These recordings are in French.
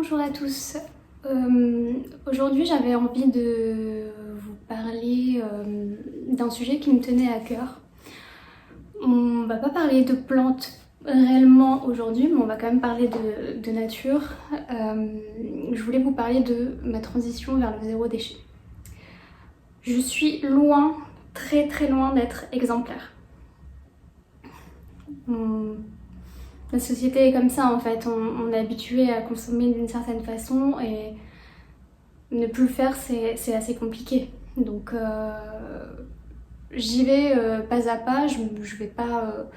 Bonjour à tous. Aujourd'hui j'avais envie de vous parler d'un sujet qui me tenait à cœur. On va pas parler de plantes réellement aujourd'hui, mais on va quand même parler de nature. Je voulais vous parler de ma transition vers le zéro déchet. Je suis loin, très très loin d'être exemplaire. La société est comme ça en fait, on est habitué à consommer d'une certaine façon et ne plus le faire c'est assez compliqué. Donc j'y vais pas à pas, je vais pas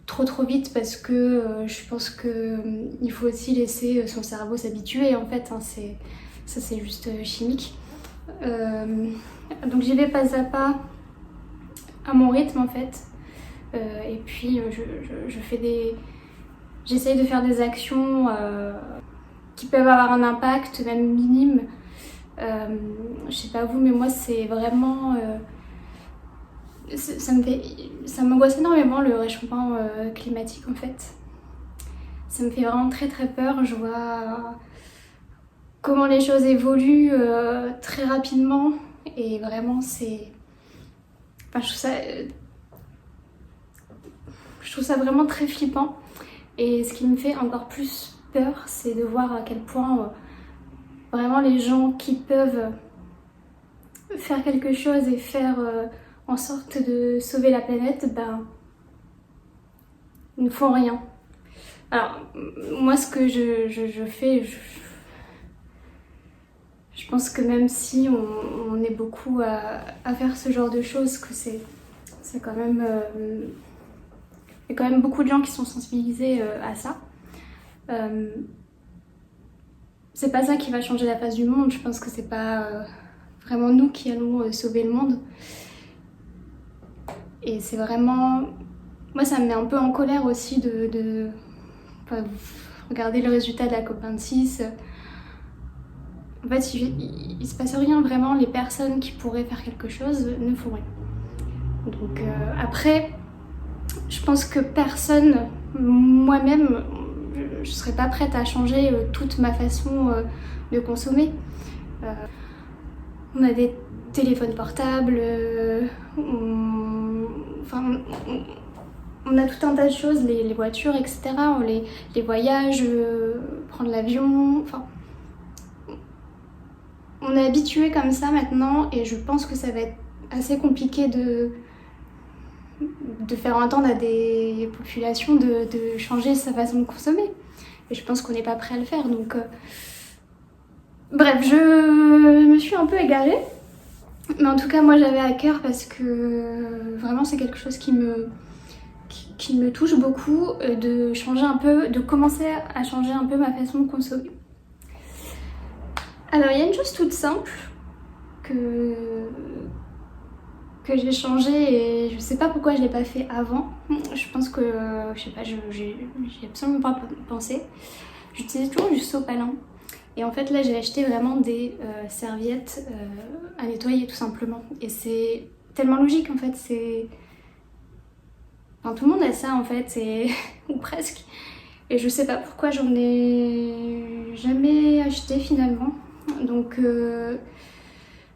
trop vite parce que je pense qu'il faut aussi laisser son cerveau s'habituer en fait, hein, ça c'est juste chimique. Donc j'y vais pas à pas, à mon rythme en fait. Et puis j'essaye de faire des actions qui peuvent avoir un impact, même minime. Je sais pas vous, mais moi c'est vraiment... ça m'angoisse énormément le réchauffement climatique en fait. Ça me fait vraiment très peur. Je vois comment les choses évoluent très rapidement et vraiment c'est... Enfin, je trouve ça vraiment très flippant. Et ce qui me fait encore plus peur, c'est de voir à quel point vraiment les gens qui peuvent faire quelque chose et faire en sorte de sauver la planète, ben, ne font rien. Alors, moi ce que je fais, je pense que même si on est beaucoup à faire ce genre de choses, que c'est quand même... il y a quand même beaucoup de gens qui sont sensibilisés à ça. C'est pas ça qui va changer la face du monde. Je pense que c'est pas vraiment nous qui allons sauver le monde. Et c'est vraiment... Moi, ça me met un peu en colère aussi de... Enfin, regarder le résultat de la COP26. En fait, il se passe rien vraiment. Les personnes qui pourraient faire quelque chose ne font rien. Donc après... Je pense que personne, moi-même, je serais pas prête à changer toute ma façon de consommer. On a des téléphones portables, on a tout un tas de choses, les voitures, etc., les voyages, prendre l'avion, enfin... On est habitué comme ça maintenant et je pense que ça va être assez compliqué de faire entendre à des populations de changer sa façon de consommer. Et je pense qu'on n'est pas prêt à le faire. Donc, bref, je me suis un peu égarée. Mais en tout cas, moi, j'avais à cœur parce que vraiment, c'est quelque chose qui me touche beaucoup, de changer un peu, de commencer à changer un peu ma façon de consommer. Alors, il y a une chose toute simple que j'ai changé et je sais pas pourquoi je l'ai pas fait avant. Je pense que, je sais pas, j'ai absolument pas pensé. J'utilise toujours du sopalin. Et en fait là j'ai acheté vraiment des serviettes à nettoyer tout simplement. Et c'est tellement logique en fait, c'est... Enfin, tout le monde a ça en fait, ou presque. Et je sais pas pourquoi j'en ai jamais acheté finalement. Donc...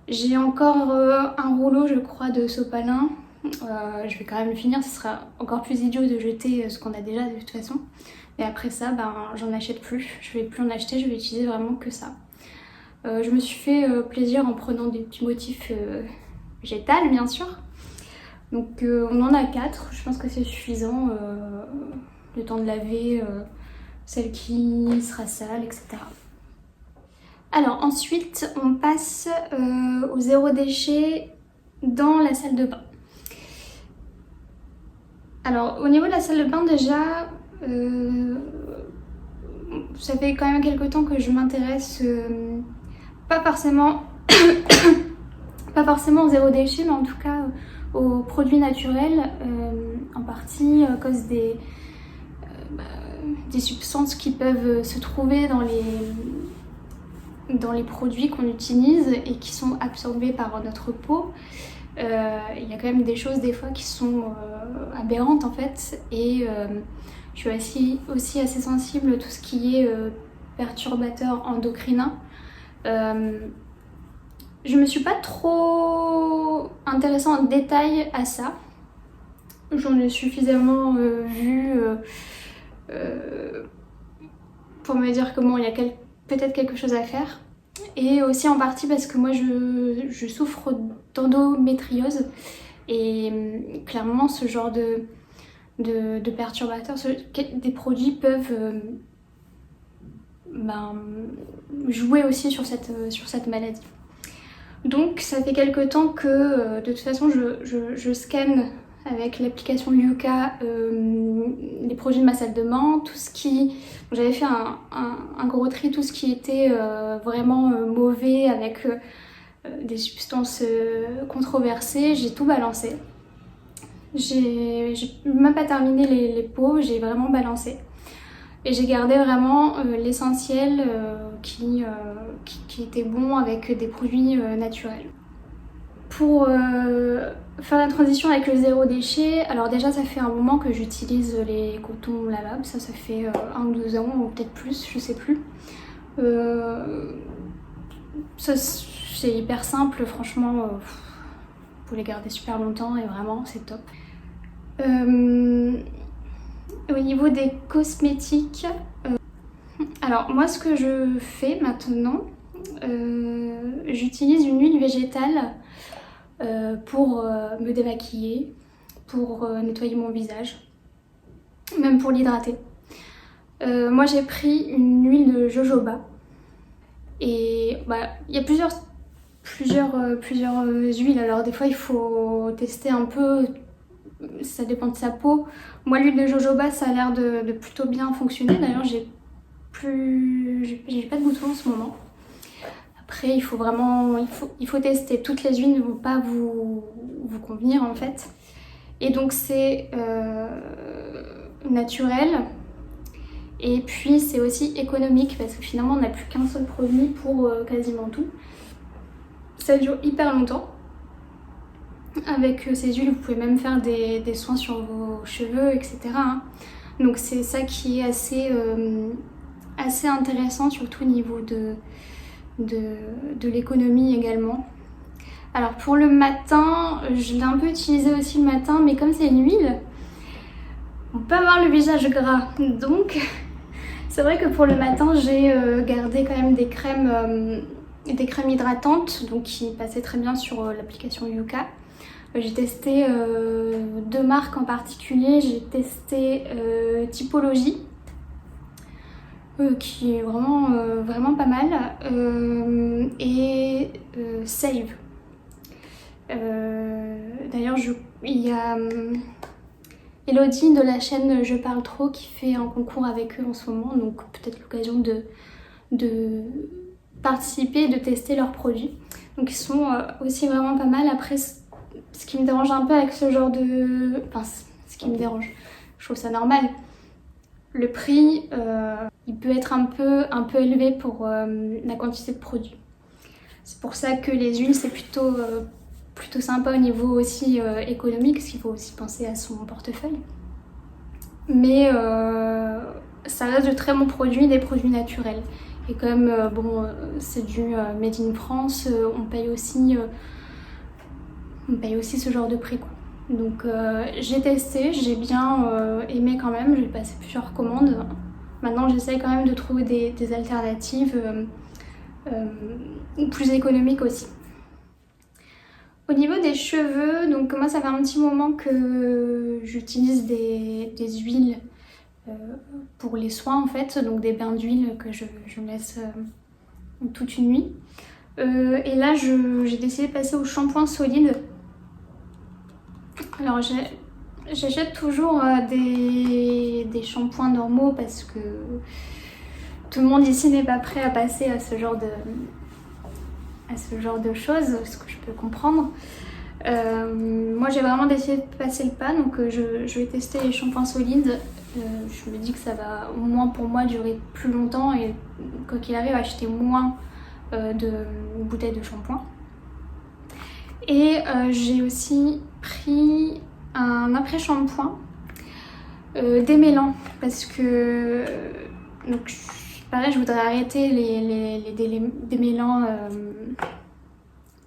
j'ai encore un rouleau, je crois, de sopalin. Je vais quand même le finir, ce sera encore plus idiot de jeter ce qu'on a déjà de toute façon. Et après ça, ben, j'en achète plus. Je vais plus en acheter, je vais utiliser vraiment que ça. Je me suis fait plaisir en prenant des petits motifs végétales, bien sûr. Donc on en a 4, je pense que c'est suffisant. Le temps de laver celle qui sera sale, etc. Alors ensuite, on passe au zéro déchet dans la salle de bain. Alors au niveau de la salle de bain déjà, ça fait quand même quelques temps que je m'intéresse pas forcément au zéro déchet, mais en tout cas aux produits naturels, en partie à cause des substances qui peuvent se trouver dans les produits qu'on utilise et qui sont absorbés par notre peau. Il y a quand même des choses des fois qui sont aberrantes en fait, et je suis aussi assez sensible à tout ce qui est perturbateurs endocriniens. Je me suis pas trop intéressée en détail à ça. J'en ai suffisamment vu pour me dire que bon, il y a peut-être quelque chose à faire. Et aussi en partie parce que moi je souffre d'endométriose et clairement ce genre de perturbateurs, des produits peuvent jouer aussi sur cette maladie. Donc ça fait quelque temps que de toute façon je scanne avec l'application Yuka les produits de ma salle de bain, tout ce qui... J'avais fait un gros tri, tout ce qui était vraiment mauvais avec des substances controversées, j'ai tout balancé. J'ai même pas terminé les pots, j'ai vraiment balancé. Et j'ai gardé vraiment l'essentiel qui était bon avec des produits naturels. Pour faire la transition avec le zéro déchet, alors déjà ça fait un moment que j'utilise les cotons lavables, ça fait 1 ou 2 ans ou peut-être plus, je sais plus. Ça c'est hyper simple, franchement, vous pouvez les garder super longtemps et vraiment c'est top. Au niveau des cosmétiques, alors moi ce que je fais maintenant, j'utilise une huile végétale pour me démaquiller, pour nettoyer mon visage, même pour l'hydrater. Moi j'ai pris une huile de jojoba et il y a plusieurs huiles, alors des fois il faut tester un peu, ça dépend de sa peau. Moi l'huile de jojoba ça a l'air de plutôt bien fonctionner, d'ailleurs j'ai pas de boutons en ce moment. Après il faut vraiment tester, toutes les huiles ne vont pas vous convenir en fait. Et donc c'est naturel et puis c'est aussi économique parce que finalement on n'a plus qu'un seul produit pour quasiment tout. Ça dure hyper longtemps. Avec ces huiles vous pouvez même faire des soins sur vos cheveux, etc. Donc c'est ça qui est assez intéressant, surtout au niveau de l'économie également. Alors pour le matin, je l'ai un peu utilisé aussi le matin, mais comme c'est une huile, on peut avoir le visage gras. Donc c'est vrai que pour le matin, j'ai gardé quand même des crèmes hydratantes, donc qui passaient très bien sur l'application Yuka. J'ai testé 2 marques en particulier, j'ai testé Typologie, qui est vraiment pas mal, et Save. D'ailleurs il y a Elodie de la chaîne Je Parle Trop qui fait un concours avec eux en ce moment, donc peut-être l'occasion de participer et de tester leurs produits. Donc ils sont aussi vraiment pas mal. Après ce qui me dérange un peu avec ce genre de... Enfin ce qui me dérange, je trouve ça normal. Le prix, il peut être un peu élevé pour la quantité de produits. C'est pour ça que les huiles c'est plutôt sympa au niveau aussi économique, parce qu'il faut aussi penser à son portefeuille. Mais ça reste de très bons produits, des produits naturels. Et comme c'est du made in France, on paye aussi ce genre de prix, quoi. Donc j'ai testé, j'ai bien aimé quand même, j'ai passé plusieurs commandes. Maintenant j'essaye quand même de trouver des alternatives plus économiques aussi. Au niveau des cheveux, donc moi ça fait un petit moment que j'utilise des huiles pour les soins en fait, donc des bains d'huile que je laisse toute une nuit. Et là j'ai décidé de passer au shampoing solide. Alors j'achète toujours des shampoings normaux parce que tout le monde ici n'est pas prêt à passer à ce genre de choses, ce que je peux comprendre. Moi j'ai vraiment décidé de passer le pas, donc je vais tester les shampoings solides. Je me dis que ça va au moins pour moi durer plus longtemps et quoi qu'il arrive acheter moins de bouteilles de shampoing. Et j'ai aussi pris un après-shampoing démêlant parce que donc, pareil, je voudrais arrêter les démêlants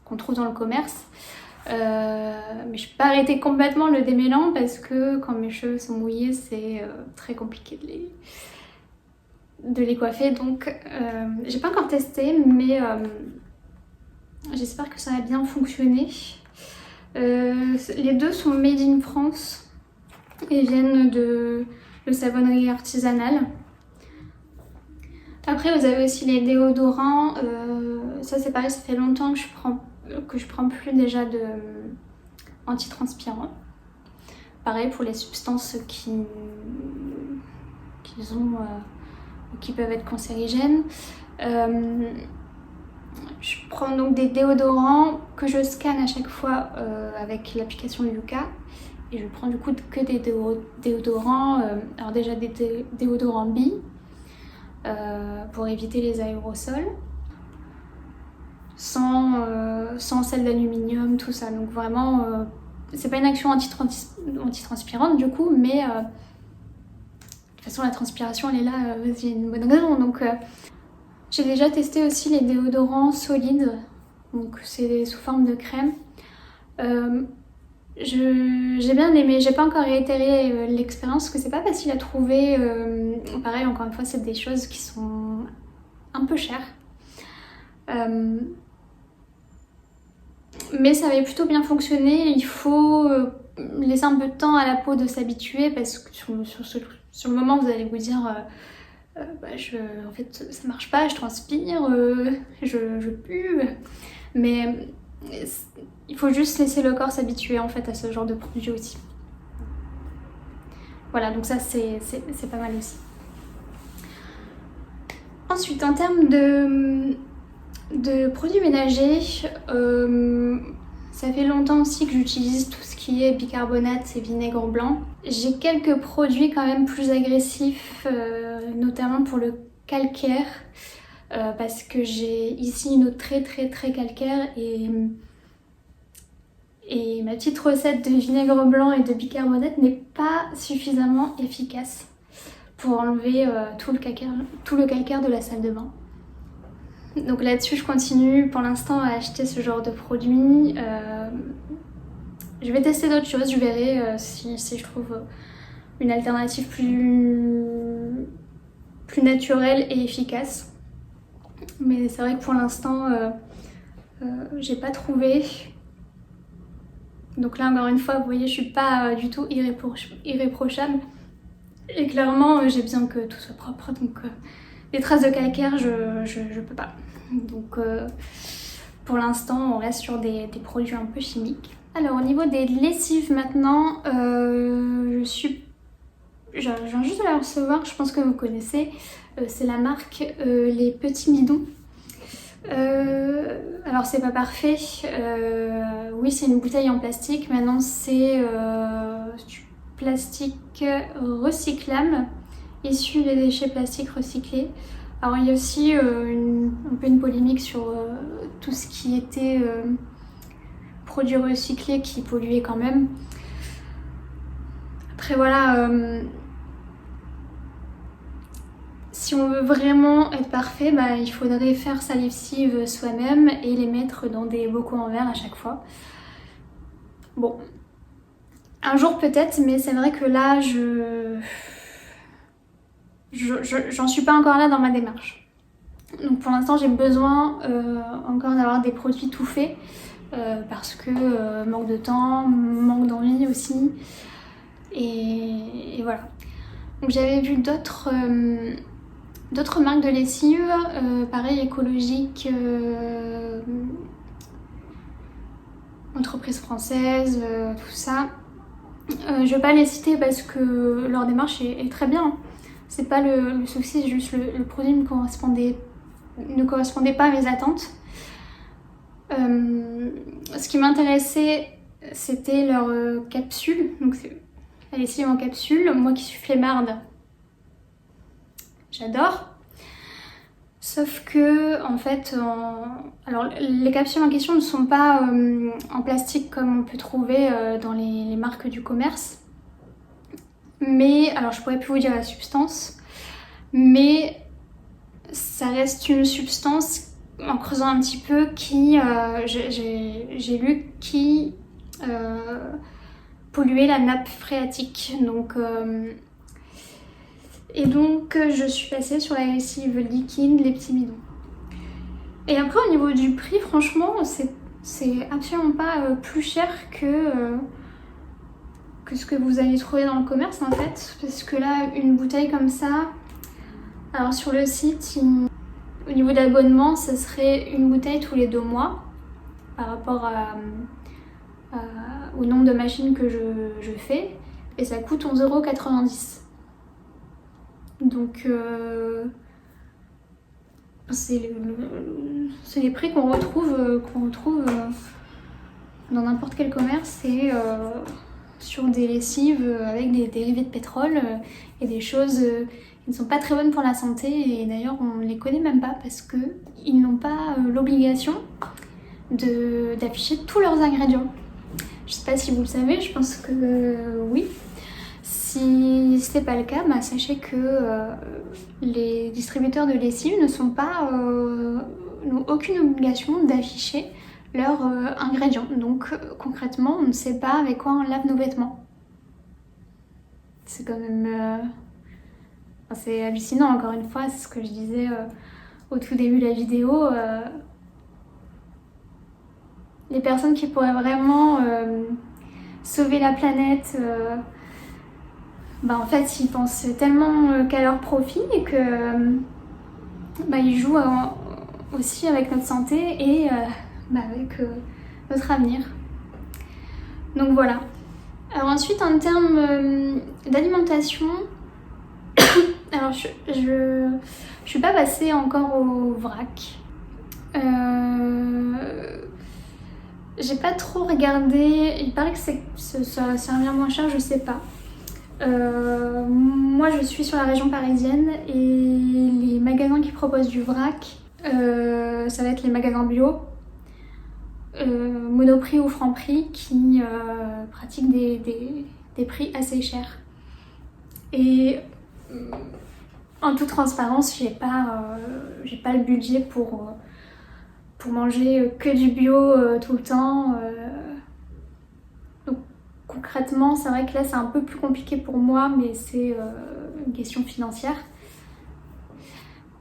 qu'on trouve dans le commerce. Mais je peux pas arrêter complètement le démêlant parce que quand mes cheveux sont mouillés, c'est très compliqué de les coiffer. Donc j'ai pas encore testé, mais j'espère que ça va bien fonctionner. Les deux sont made in France et viennent de savonnerie artisanale. Après vous avez aussi les déodorants, ça c'est pareil, ça fait longtemps que je prends plus déjà de antitranspirants. Pareil pour les substances qu'ils ont qui peuvent être cancérigènes. Je prends donc des déodorants que je scanne à chaque fois avec l'application Yuka. Et je prends du coup que des déodorants, alors déjà des déodorants billes pour éviter les aérosols, sans sel d'aluminium, tout ça. Donc vraiment, c'est pas une action antitranspirante du coup, mais de toute façon la transpiration elle est là, c'est une bonne raison. Donc j'ai déjà testé aussi les déodorants solides, donc c'est sous forme de crème. J'ai bien aimé, j'ai pas encore réitéré l'expérience parce que c'est pas facile à trouver. Pareil, encore une fois, c'est des choses qui sont un peu chères. Mais ça avait plutôt bien fonctionné. Il faut laisser un peu de temps à la peau de s'habituer parce que sur le moment, vous allez vous dire en fait, ça marche pas, je transpire, je pue. Mais il faut juste laisser le corps s'habituer en fait à ce genre de produit aussi. Voilà, donc ça c'est pas mal aussi. Ensuite, en termes de produits ménagers, ça fait longtemps aussi que j'utilise tout ce qui est bicarbonate et vinaigre blanc. J'ai quelques produits quand même plus agressifs, notamment pour le calcaire. Parce que j'ai ici une eau très calcaire et ma petite recette de vinaigre blanc et de bicarbonate n'est pas suffisamment efficace pour enlever tout le calcaire de la salle de bain. Donc là-dessus je continue pour l'instant à acheter ce genre de produit. Je vais tester d'autres choses, je verrai si je trouve une alternative plus naturelle et efficace. Mais c'est vrai que pour l'instant, j'ai pas trouvé. Donc là, encore une fois, vous voyez, je suis pas du tout irréprochable. Et clairement, j'ai besoin que tout soit propre. Donc les traces de calcaire, je peux pas. Donc pour l'instant, on reste sur des produits un peu chimiques. Alors au niveau des lessives maintenant, je viens juste de la recevoir, je pense que vous connaissez. C'est la marque Les Petits Bidons. Alors c'est pas parfait, oui c'est une bouteille en plastique, maintenant c'est du plastique recyclable, issu des déchets plastiques recyclés. Alors il y a aussi un peu une polémique sur tout ce qui était produits recyclés qui polluaient quand même. Après voilà, si on veut vraiment être parfait, il faudrait faire sa lessive soi-même et les mettre dans des bocaux en verre à chaque fois. Bon, un jour peut-être, mais c'est vrai que là, j'en suis pas encore là dans ma démarche. Donc pour l'instant, j'ai besoin encore d'avoir des produits tout faits parce que manque de temps, manque d'envie aussi. Et voilà. Donc j'avais vu d'autres marques de lessive, pareil écologiques, entreprises françaises, tout ça. Je vais pas les citer parce que leur démarche est très bien. C'est pas le souci, c'est juste le produit ne correspondait pas à mes attentes. Ce qui m'intéressait, c'était leur capsule. Donc c'est la lessive en capsule. Moi qui suis flemmarde, j'adore. Sauf que, en fait, alors les capsules en question ne sont pas en plastique comme on peut trouver dans les marques du commerce. Mais, alors je pourrais plus vous dire la substance, mais ça reste une substance, en creusant un petit peu, qui, j'ai lu, qui polluait la nappe phréatique. Donc, je suis passée sur la lessive liquide, les petits bidons. Et après, au niveau du prix, franchement, c'est absolument pas plus cher que ce que vous allez trouver dans le commerce en fait. Parce que là, une bouteille comme ça, alors sur le site, au niveau de l'abonnement, ça serait une bouteille tous les 2 mois par rapport au nombre de machines que je fais. Et ça coûte 11,90 €. Donc c'est les prix qu'on retrouve dans n'importe quel commerce et sur des lessives avec des dérivés de pétrole et des choses qui ne sont pas très bonnes pour la santé. Et d'ailleurs, on ne les connaît même pas parce qu'ils n'ont pas l'obligation d'afficher tous leurs ingrédients. Je sais pas si vous le savez, je pense que oui. Si ce n'est pas le cas, sachez que les distributeurs de lessive n'ont aucune obligation d'afficher leurs ingrédients. Donc concrètement, on ne sait pas avec quoi on lave nos vêtements. C'est quand même... c'est hallucinant, encore une fois, c'est ce que je disais au tout début de la vidéo. Les personnes qui pourraient vraiment sauver la planète... en fait, ils pensent tellement qu'à leur profit et que ils jouent aussi avec notre santé et avec notre avenir. Donc voilà. Alors ensuite, en termes d'alimentation, alors je suis pas passée encore au vrac. J'ai pas trop regardé. Il paraît que ça revient moins cher, je sais pas. Moi je suis sur la région parisienne et les magasins qui proposent du vrac, ça va être les magasins bio, Monoprix ou Franprix qui pratiquent des prix assez chers. Et en toute transparence, j'ai pas le budget pour manger que du bio tout le temps. Concrètement, c'est vrai que là c'est un peu plus compliqué pour moi, mais c'est une question financière.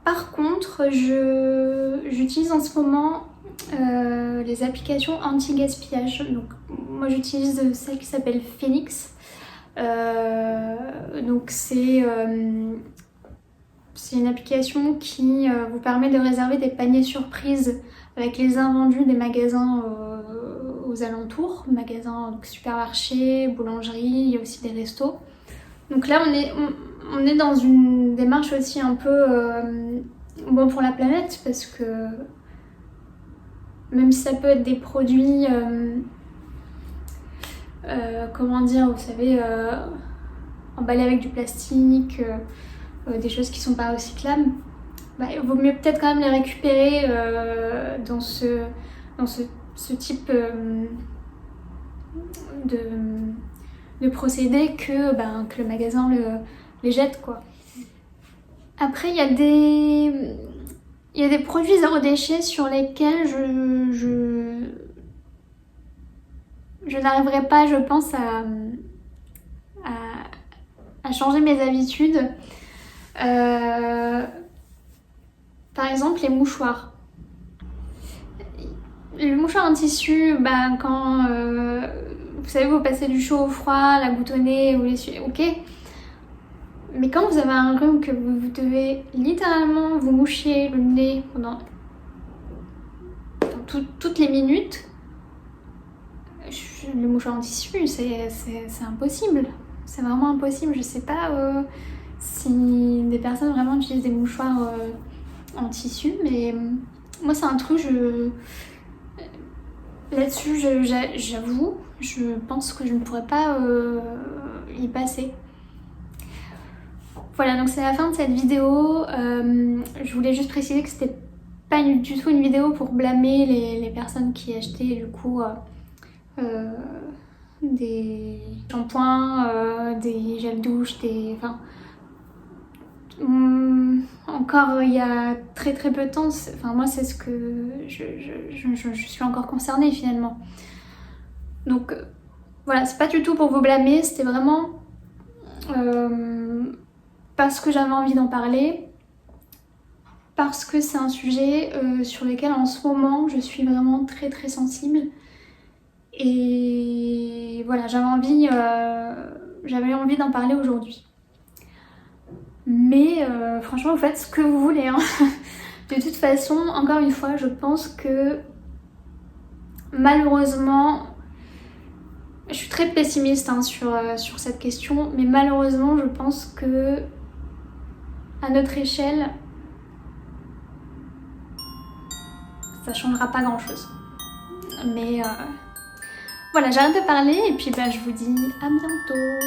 Par contre, j'utilise en ce moment les applications anti-gaspillage. Donc moi j'utilise celle qui s'appelle Phoenix. Donc c'est une application qui vous permet de réserver des paniers surprises avec les invendus des magasins aux alentours, magasins, donc supermarchés, boulangeries, il y a aussi des restos. Donc là on est dans une démarche aussi un peu bon pour la planète, parce que même si ça peut être des produits comment dire, vous savez, emballés avec du plastique, des choses qui sont pas recyclables, il vaut mieux peut-être quand même les récupérer dans ce type de procédé que le magasin les jette, quoi. Après, il y a des produits zéro déchet sur lesquels je n'arriverai pas, je pense, à changer mes habitudes. Par exemple, les mouchoirs. Le mouchoir en tissu, quand vous savez, vous passez du chaud au froid, la boutonner, vous l'essuyez, ok. Mais quand vous avez un rhume, que vous devez littéralement vous moucher le nez pendant toutes les minutes, le mouchoir en tissu, c'est impossible. C'est vraiment impossible. Je sais pas si des personnes vraiment utilisent des mouchoirs en tissu, mais moi c'est un truc, là-dessus j'avoue, je pense que je ne pourrais pas y passer. Voilà, donc c'est la fin de cette vidéo. Je voulais juste préciser que c'était pas du tout une vidéo pour blâmer les personnes qui achetaient du coup des shampoings, des gels douche, en encore il y a très très peu de temps, enfin moi c'est ce que je suis encore concernée finalement. Donc voilà, c'est pas du tout pour vous blâmer, c'était vraiment parce que j'avais envie d'en parler, parce que c'est un sujet sur lequel en ce moment je suis vraiment très très sensible. Et voilà, j'avais envie d'en parler aujourd'hui. Mais franchement, vous faites ce que vous voulez, hein. De toute façon, encore une fois, je pense que malheureusement, je suis très pessimiste hein, sur cette question, mais malheureusement, je pense que à notre échelle, ça changera pas grand-chose. Mais voilà, j'arrête de parler et puis bah, je vous dis à bientôt.